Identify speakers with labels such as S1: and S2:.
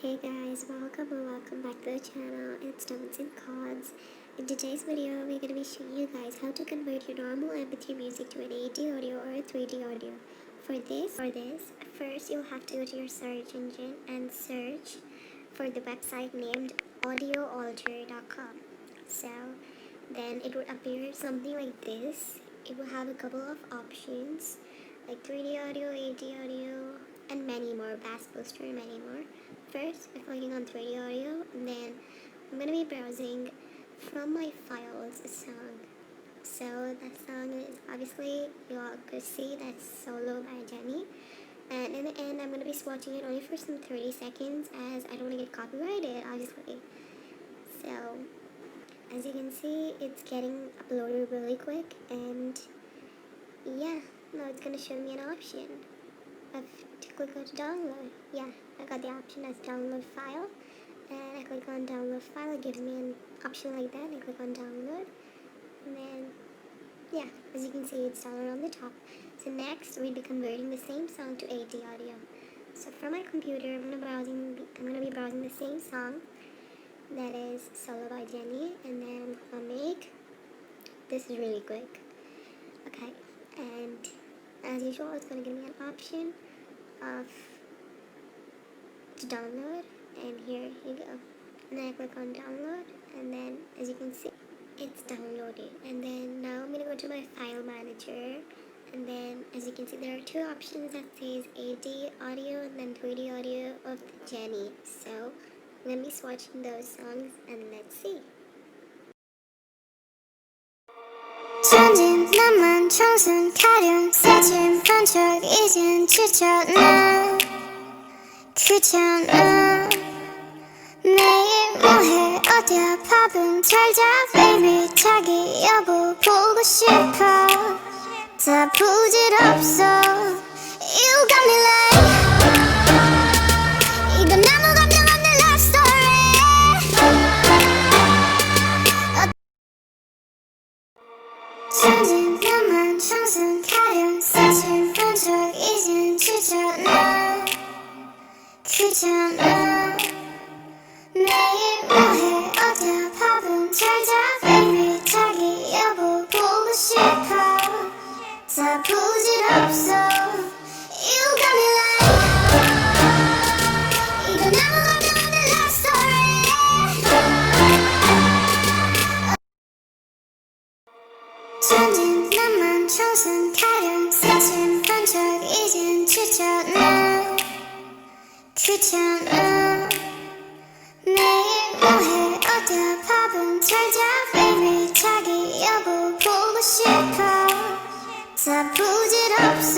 S1: Hey guys, welcome back to the channel. It's Stones and Cards. In today's video, we're going to be showing you guys how to convert your normal MP3 music to an AD audio or a 3D audio. For this, first you'll have to go to your search engine and search for the website named audioalter.com. So then it would appear something like this. It will have a couple of options like 3D audio, AD audio, and many more, bass booster and many more. First, by clicking on 3D audio, and then I'm going to be browsing from my files a song. So that song is obviously, you all could see, that's Solo by Jenny. And in the end, I'm going to be swatching it only for some 30 seconds as I don't want to get copyrighted, obviously. So, as you can see, it's getting uploaded really quick, and yeah, now it's going to show me an option to click on download. Yeah, I got the option as download file, and I click on download file. It gives me an option like that. I click on download, and then yeah, as you can see, it's downloaded on the top. So next, we'll be converting the same song to AD audio. So from my computer, I'm gonna be browsing the same song, that is Solo by Jenny, and then I'm gonna make. This is really quick. Okay, and as usual, it's gonna give me an option of to download, and here you go. And then I click on download, and then as you can see, it's downloaded. And then now I'm gonna go to my file manager, and then as you can see, there are two options that says AD audio and then 3D audio of Jenny. So let me swatching those songs and let's see.
S2: 천진 나만 청순 가련 사진 본 적 이젠 지쳤나 귀찮아 매일 뭐해 어디야 밥은 잘자 baby 자기 여보 보고 싶어 다 부질없어 You got me like 이건 아무 감정 없는 love story 천진 나만 청순 가련 사진 본 적 이젠 지쳤나 귀찮아 매일 뭐해 어디야 밥은 잘자 baby 자기 여보 보고 싶어 다 부질없어 You got me like 이건 아무 감정 없는 love story 천진 나만 청순 가련 사진 본 적 이젠 지쳤나 귀찮아 매일 뭐해 어디야 밥은 잘자 baby 자기 여보 보고 싶어 다 부질없어